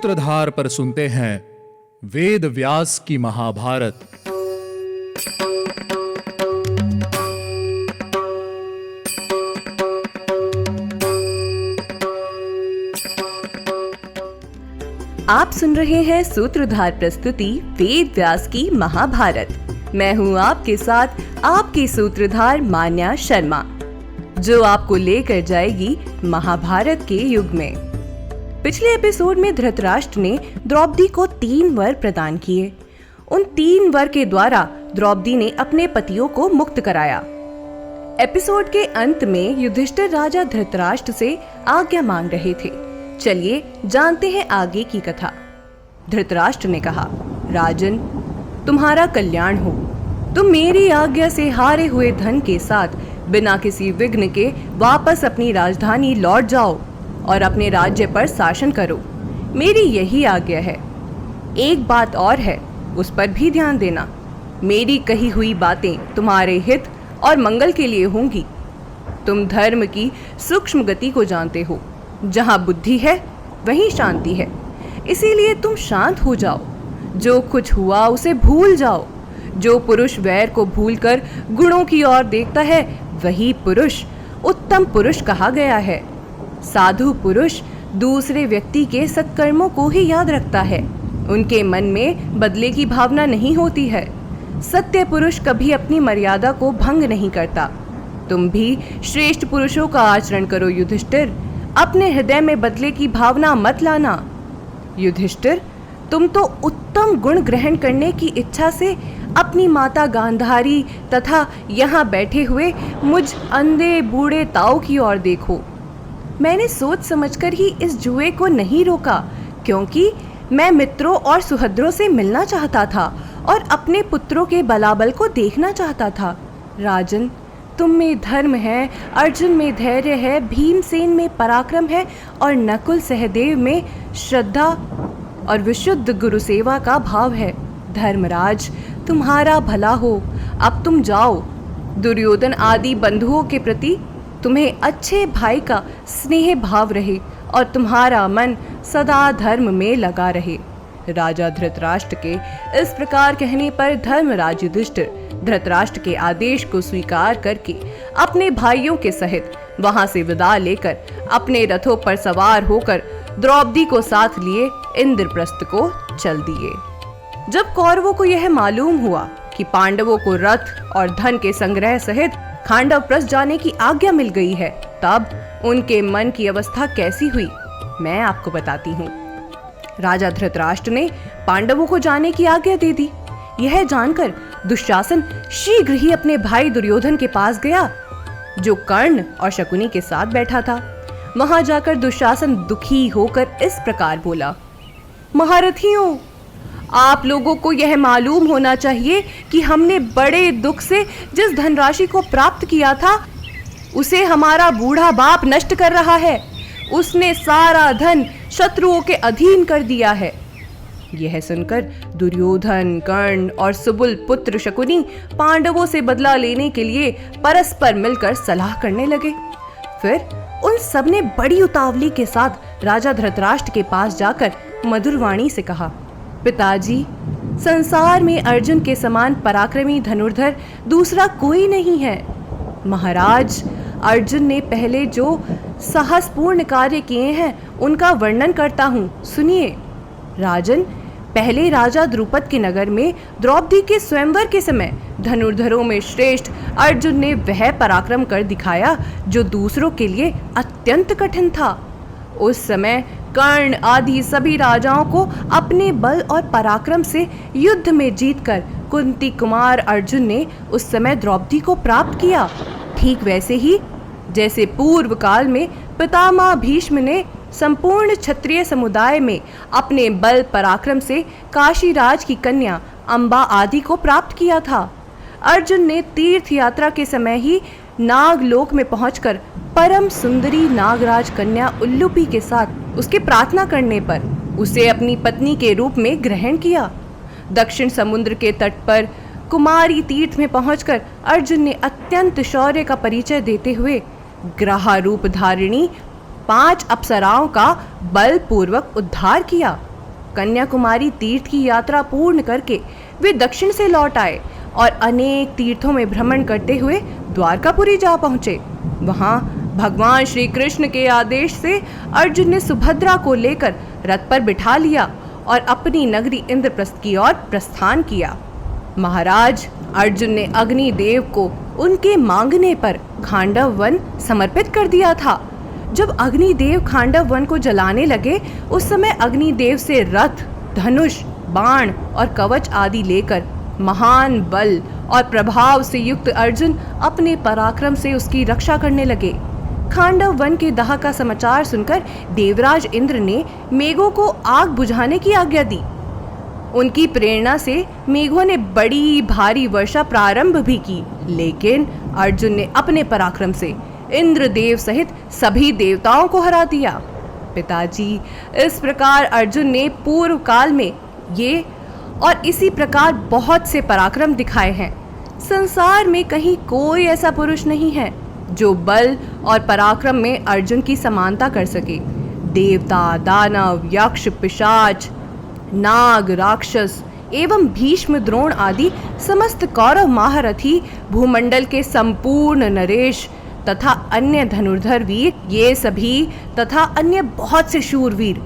सूत्रधार पर सुनते हैं वेद व्यास की महाभारत। आप सुन रहे हैं सूत्रधार प्रस्तुति वेद व्यास की महाभारत। मैं हूं आपके साथ आपकी सूत्रधार मान्या शर्मा, जो आपको लेकर जाएगी महाभारत के युग में। पिछले एपिसोड में धृतराष्ट्र ने द्रौपदी को 3 वर प्रदान किए। उन 3 वर के द्वारा द्रौपदी ने अपने पतियों को मुक्त कराया। एपिसोड के अंत में युधिष्ठिर राजा धृतराष्ट्र से आज्ञा मांग रहे थे। चलिए जानते हैं आगे की कथा। धृतराष्ट्र ने कहा, राजन, तुम्हारा कल्याण हो। तुम मेरी आज्ञा से हारे हुए धन के साथ बिना किसी विघ्न के वापस अपनी राजधानी लौट जाओ और अपने राज्य पर शासन करो। मेरी यही आज्ञा है। एक बात और है, उस पर भी ध्यान देना। मेरी कही हुई बातें तुम्हारे हित और मंगल के लिए होंगी। तुम धर्म की सूक्ष्म गति को जानते हो। जहाँ बुद्धि है वहीं शांति है। इसीलिए तुम शांत हो जाओ। जो कुछ हुआ उसे भूल जाओ। जो पुरुष वैर को भूलकर गुणों की ओर देखता है, वही पुरुष उत्तम पुरुष कहा गया है। साधु पुरुष दूसरे व्यक्ति के सत्कर्मों को ही याद रखता है। उनके मन में बदले की भावना नहीं होती है। सत्य पुरुष कभी अपनी मर्यादा को भंग नहीं करता। तुम भी श्रेष्ठ पुरुषों का आचरण करो युधिष्ठिर। अपने हृदय में बदले की भावना मत लाना। युधिष्ठिर, तुम तो उत्तम गुण ग्रहण करने की इच्छा से अपनी माता गांधारी तथा यहाँ बैठे हुए मुझ अंधे बूढ़े ताऊ की ओर देखो। मैंने सोच समझकर ही इस जुए को नहीं रोका, क्योंकि मैं मित्रों और सुहृदों से मिलना चाहता था और अपने पुत्रों के बलाबल को देखना चाहता था। राजन, तुम में धर्म है, अर्जुन में धैर्य है, भीमसेन में पराक्रम है और नकुल सहदेव में श्रद्धा और विशुद्ध गुरु सेवा का भाव है। धर्मराज, तुम्हारा भला हो। अब तुम जाओ। दुर्योधन आदि बंधुओं के प्रति तुम्हें अच्छे भाई का स्नेह भाव रहे और तुम्हारा मन सदा धर्म में लगा रहे। राजा धृतराष्ट्र के इस प्रकार कहने पर धर्मराज युधिष्ठिर धृतराष्ट्र के आदेश को स्वीकार करके अपने भाइयों के सहित वहां से विदा लेकर अपने रथों पर सवार होकर द्रौपदी को साथ लिए इंद्रप्रस्थ को चल दिए। जब कौरवों को यह मालूम हुआ कि पांडवों को रथ और धन के संग्रह सहित खांडवप्रस्थ जाने की आज्ञा मिल गई है, तब उनके मन की अवस्था कैसी हुई, मैं आपको बताती हूँ। राजा धृतराष्ट्र ने पांडवों को जाने की आज्ञा दे दी। यह जानकर दुशासन शीघ्र ही अपने भाई दुर्योधन के पास गया, जो कर्ण और शकुनी के साथ बैठा था। वहां जाकर दुशासन दुखी होकर इस प्रकार बोला, महारथियों, आप लोगों को यह मालूम होना चाहिए कि हमने बड़े दुख से जिस धनराशि को प्राप्त किया था, उसे हमारा बूढ़ा बाप नष्ट कर रहा है। उसने सारा धन शत्रुओं के अधीन कर दिया है। यह सुनकर दुर्योधन, कर्ण और सुबुल पुत्र शकुनी पांडवों से बदला लेने के लिए परस्पर मिलकर सलाह करने लगे। फिर उन सब ने बड़ी उतावली के साथ राजा धृतराष्ट्र के पास जाकर मधुर वाणी से कहा, पिताजी, संसार में अर्जुन के समान पराक्रमी धनुर्धर दूसरा कोई नहीं है। महाराज, अर्जुन ने पहले जो साहसपूर्ण कार्य किए हैं उनका वर्णन करता हूँ, सुनिए। राजन, पहले राजा द्रुपद के नगर में द्रौपदी के स्वयंवर के समय धनुर्धरों में श्रेष्ठ अर्जुन ने वह पराक्रम कर दिखाया जो दूसरों के लिए अत्यंत कठिन था। उस समय कर्ण आदि सभी राजाओं को अपने बल और पराक्रम से युद्ध में जीतकर कुंती कुमार अर्जुन ने उस समय द्रौपदी को प्राप्त किया। ठीक वैसे ही जैसे पूर्व काल में पितामह भीष्म ने संपूर्ण क्षत्रिय समुदाय में अपने बल पराक्रम से काशीराज की कन्या अंबा आदि को प्राप्त किया था। अर्जुन ने तीर्थ यात्रा के समय ही नागलोक में पहुंचकर परम सुंदरी नागराज कन्या उल्लूपी के साथ उसके प्रार्थना करने पर उसे अपनी पत्नी के रूप में ग्रहण किया। दक्षिण समुद्र के तट पर कुमारी तीर्थ में पहुंचकर अर्जुन ने अत्यंत शौर्य का परिचय देते हुए ग्रह रूप धारिणी 5 अप्सराओं का बलपूर्वक उद्धार किया। कन्याकुमारी तीर्थ की यात्रा पूर्ण करके वे दक्षिण से लौट आए और अनेक तीर्थों में भ्रमण करते हुए द्वारकापुरी जा पहुंचे। वहां भगवान श्री कृष्ण के आदेश से अर्जुन ने सुभद्रा को लेकर रथ पर बिठा लिया और अपनी नगरी इंद्रप्रस्थ की ओर प्रस्थान किया। महाराज, अर्जुन ने अग्निदेव को उनके मांगने पर खांडव वन समर्पित कर दिया था। जब अग्निदेव खांडव वन को जलाने लगे, उस समय अग्निदेव से रथ, धनुष, बाण और कवच आदि लेकर महान बल और प्रभाव से युक्त अर्जुन अपने पराक्रम से उसकी रक्षा करने लगे। खांडव वन के दाह का समाचार सुनकर देवराज इंद्र ने मेघों को आग बुझाने की आज्ञा दी। उनकी प्रेरणा से मेघों ने बड़ी भारी वर्षा प्रारंभ भी की, लेकिन अर्जुन ने अपने पराक्रम से इंद्रदेव सहित सभी देवताओं को हरा दिया। पिताजी, इस प्रकार अर्जुन ने पूर्व काल में ये और इसी प्रकार बहुत से पराक्रम दिखाए हैं। संसार में कहीं कोई ऐसा पुरुष नहीं है जो बल और पराक्रम में अर्जुन की समानता कर सके। देवता, दानव, यक्ष, पिशाच, नाग, राक्षस एवं भीष्म, द्रोण आदि समस्त कौरव महारथी, भूमंडल के संपूर्ण नरेश तथा अन्य धनुर्धर वीर, ये सभी तथा अन्य बहुत से शूरवीर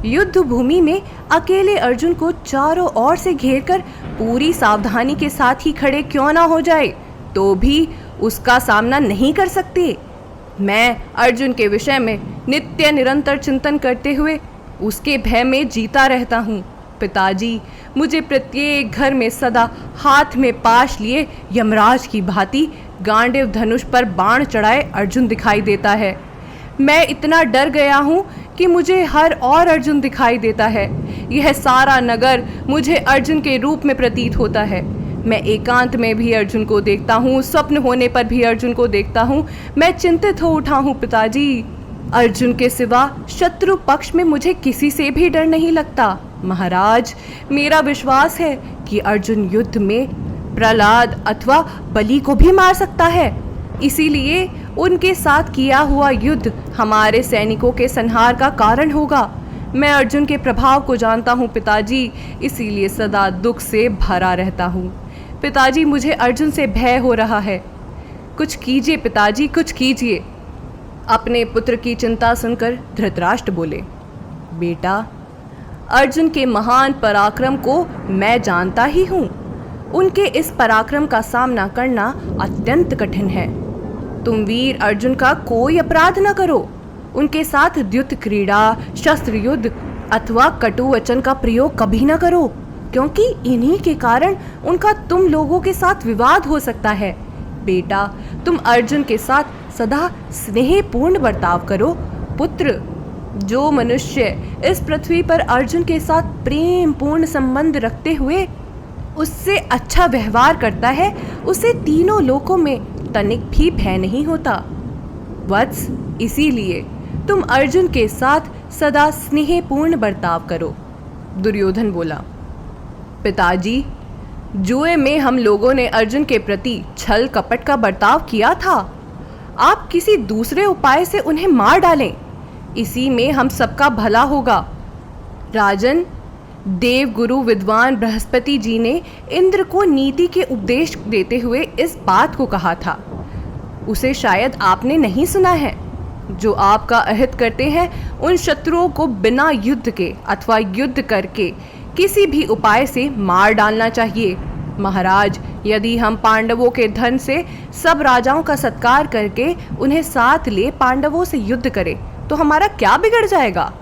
युद्ध भूमि में अकेले अर्जुन को चारों ओर से घेरकर पूरी सावधानी के साथ ही खड़े क्यों ना हो जाए, तो भी उसका सामना नहीं कर सकते। मैं अर्जुन के विषय में नित्य निरंतर चिंतन करते हुए उसके भय में जीता रहता हूँ। पिताजी, मुझे प्रत्येक घर में सदा हाथ में पाश लिए यमराज की भांति गांडीव धनुष पर बाण चढ़ाए अर्जुन दिखाई देता है। मैं इतना डर गया हूँ कि मुझे हर और अर्जुन दिखाई देता है। यह सारा नगर मुझे अर्जुन के रूप में प्रतीत होता है। मैं एकांत में भी अर्जुन को देखता हूँ, स्वप्न होने पर भी अर्जुन को देखता हूँ। मैं चिंतित हो उठा हूँ पिताजी। अर्जुन के सिवा शत्रु पक्ष में मुझे किसी से भी डर नहीं लगता। महाराज, मेरा विश्वास है कि अर्जुन युद्ध में प्रहलाद अथवा बलि को भी मार सकता है। इसीलिए उनके साथ किया हुआ युद्ध हमारे सैनिकों के संहार का कारण होगा। मैं अर्जुन के प्रभाव को जानता हूँ पिताजी, इसीलिए सदा दुख से भरा रहता हूँ। पिताजी, मुझे अर्जुन से भय हो रहा है। कुछ कीजिए पिताजी, कुछ कीजिए। अपने पुत्र की चिंता सुनकर धृतराष्ट्र बोले, बेटा, अर्जुन के महान पराक्रम को मैं जानता ही हूँ। उनके इस पराक्रम का सामना करना अत्यंत कठिन है। तुम वीर अर्जुन का कोई अपराध न करो। उनके साथ द्युत क्रीड़ा, शस्त्र युद्ध अथवा कटु वचन का प्रयोग कभी न करो, क्योंकि इन्हीं के कारण उनका तुम लोगों के साथ विवाद हो सकता है। बेटा, तुम अर्जुन के साथ सदा स्नेहपूर्ण बर्ताव करो। पुत्र, जो मनुष्य इस पृथ्वी पर अर्जुन के साथ प्रेम पूर्ण संबंध रखते हुए उससे अच्छा व्यवहार करता है, उसे तीनों लोकों में तनिक भी भय नहीं होता। वत्स, इसीलिए तुम अर्जुन के साथ सदा स्नेहपूर्ण बर्ताव करो। दुर्योधन बोला, पिताजी, जुए में हम लोगों ने अर्जुन के प्रति छल कपट का बर्ताव किया था। आप किसी दूसरे उपाय से उन्हें मार डालें, इसी में हम सबका भला होगा। राजन, देव गुरु विद्वान बृहस्पति जी ने इंद्र को नीति के उपदेश देते हुए इस बात को कहा था। उसे शायद आपने नहीं सुना है। जो आपका अहित करते हैं, उन शत्रुओं को बिना युद्ध के अथवा युद्ध करके किसी भी उपाय से मार डालना चाहिए। महाराज, यदि हम पांडवों के धन से सब राजाओं का सत्कार करके उन्हें साथ ले पांडवों से युद्ध करें, तो हमारा क्या बिगड़ जाएगा?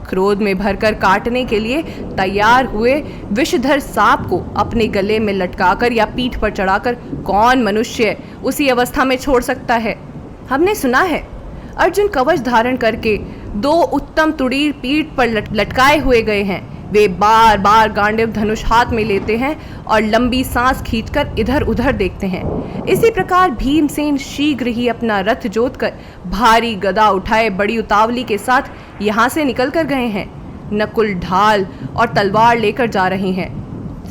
क्रोध में भरकर काटने के लिए तैयार हुए विषधर सांप को अपने गले में लटकाकर या पीठ पर चढ़ाकर कौन मनुष्य उसी अवस्था में छोड़ सकता है? हमने सुना है अर्जुन कवच धारण करके 2 उत्तम तुड़ीर पीठ पर लटकाए हुए गए हैं। वे बार बार गांडीव धनुष हाथ में लेते हैं और लंबी सांस खींचकर इधर उधर देखते हैं। इसी प्रकार भीमसेन शीघ्र ही अपना रथ जोतकर भारी गदा उठाए बड़ी उतावली के साथ यहाँ से निकल कर गए हैं। नकुल ढाल और तलवार लेकर जा रहे हैं।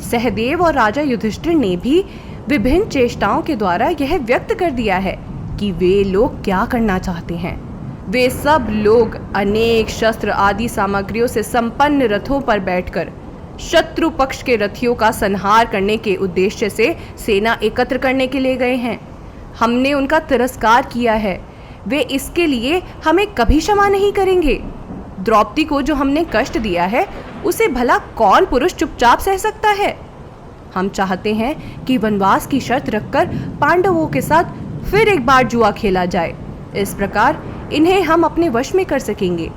सहदेव और राजा युधिष्ठिर ने भी विभिन्न चेष्टाओं के द्वारा यह व्यक्त कर दिया है कि वे लोग क्या करना चाहते हैं। वे सब लोग अनेक शस्त्र आदि सामग्रियों से संपन्न रथों पर बैठकर शत्रु पक्ष के रथियों का संहार करने के उद्देश्य से सेना एकत्र करने के लिए गए हैं। हमने उनका तिरस्कार किया है, वे इसके लिए हमें कभी क्षमा नहीं करेंगे। द्रौपदी को जो हमने कष्ट दिया है उसे भला कौन पुरुष चुपचाप सह सकता है। हम चाहते हैं कि वनवास की शर्त रखकर पांडवों के साथ फिर एक बार जुआ खेला जाए। इस प्रकार इन्हें हम अपने वश में कर सकेंगे।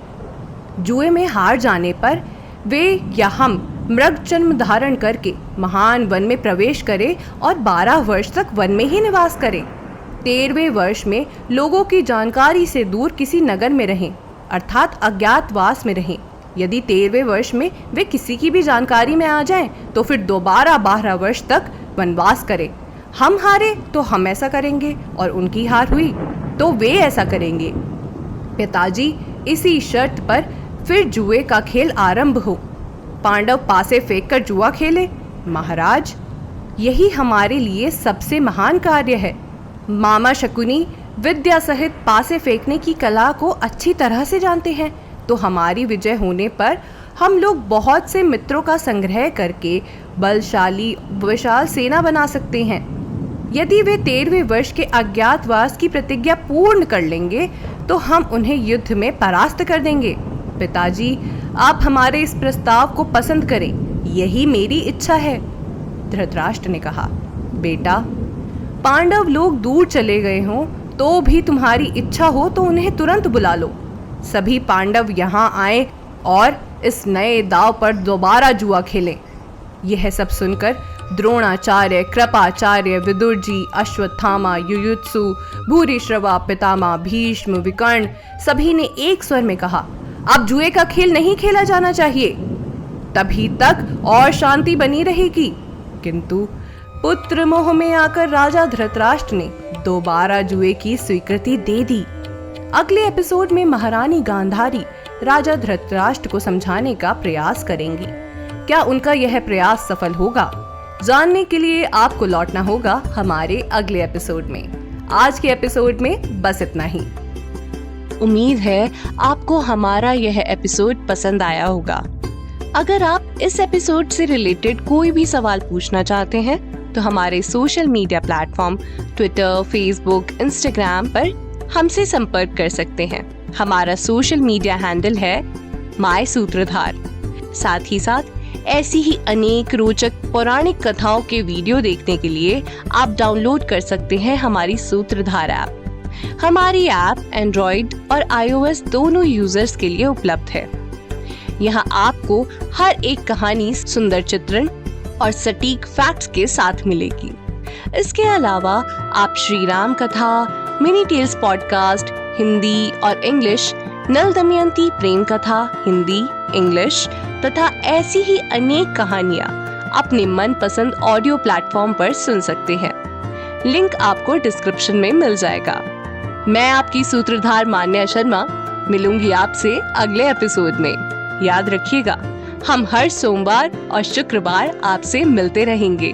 जुए में हार जाने पर वे या हम मृग जन्म धारण करके महान वन में प्रवेश करें और 12 वर्ष तक वन में ही निवास करें। 13वें वर्ष में लोगों की जानकारी से दूर किसी नगर में रहें, अर्थात अज्ञातवास में रहें। यदि 13वें वर्ष में वे किसी की भी जानकारी में आ जाएं, तो फिर दोबारा 12 वर्ष तक वनवास करें। हम हारे तो हम ऐसा करेंगे और उनकी हार हुई तो वे ऐसा करेंगे। पिताजी, इसी शर्त पर फिर जुए का खेल आरंभ हो। पांडव पासे फेंककर जुआ खेले। महाराज, यही हमारे लिए सबसे महान कार्य है। मामा शकुनी विद्या सहित पासे फेंकने की कला को अच्छी तरह से जानते हैं, तो हमारी विजय होने पर हम लोग बहुत से मित्रों का संग्रह करके बलशाली विशाल सेना बना सकते हैं। यदि वे 13वें वर्ष के अज्ञातवास की प्रतिज्ञा पूर्ण कर लेंगे तो हम उन्हें युद्ध में परास्त कर देंगे। पिताजी, आप हमारे इस प्रस्ताव को पसंद करें, यही मेरी इच्छा है। धृतराष्ट्र ने कहा, बेटा, पांडव लोग दूर चले गए हों तो भी तुम्हारी इच्छा हो तो उन्हें तुरंत बुला लो। सभी पांडव यहाँ आए और इस नए दाव पर दोबारा जुआ खेलें। यह सब सुनकर द्रोणाचार्य, कृपाचार्य, विदुर जी, अश्वत्थामा, युयुत्सु, भूरिश्रवा, पितामह, भीष्म, विकर्ण सभी ने एक स्वर में कहा, अब जुए का खेल नहीं खेला जाना चाहिए, तभी तक और शांति बनी रहेगी। किंतु पुत्र मोह में आकर राजा धृतराष्ट्र ने दोबारा जुए की स्वीकृति दे दी। अगले एपिसोड में महारानी गांधारी राजा धृतराष्ट्र को समझाने का प्रयास करेंगी। क्या उनका यह प्रयास सफल होगा? जानने के लिए आपको लौटना होगा हमारे अगले एपिसोड में। आज के एपिसोड में बस इतना ही। उम्मीद है आपको हमारा यह एपिसोड पसंद आया होगा। अगर आप इस एपिसोड से रिलेटेड कोई भी सवाल पूछना चाहते हैं तो हमारे social media platform Twitter, Facebook, Instagram पर हमसे संपर्क कर सकते हैं। हमारा सोशल मीडिया हैंडल है माय सूत्रधार। साथ ही साथ ऐसी ही अनेक रोचक पौराणिक कथाओं के वीडियो देखने के लिए आप डाउनलोड कर सकते हैं हमारी सूत्रधार ऐप। हमारी ऐप एंड्रॉइड और iOS दोनों यूजर्स के लिए उपलब्ध है। यहाँ आपको हर एक कहानी सुंदर चित्रण और सटीक फैक्ट्स के साथ मिलेगी। इसके अलावा आप श्री राम कथा, मिनी टेल्स पॉडकास्ट हिंदी और इंग्लिश, नल दमयंती प्रेम कथा हिंदी, इंग्लिश तथा ऐसी ही अनेक कहानियाँ अपने मनपसंद ऑडियो प्लेटफॉर्म पर सुन सकते हैं। लिंक आपको डिस्क्रिप्शन में मिल जाएगा। मैं आपकी सूत्रधार मान्या शर्मा मिलूंगी आपसे अगले एपिसोड में। याद रखिएगा, हम हर सोमवार और शुक्रवार आपसे मिलते रहेंगे।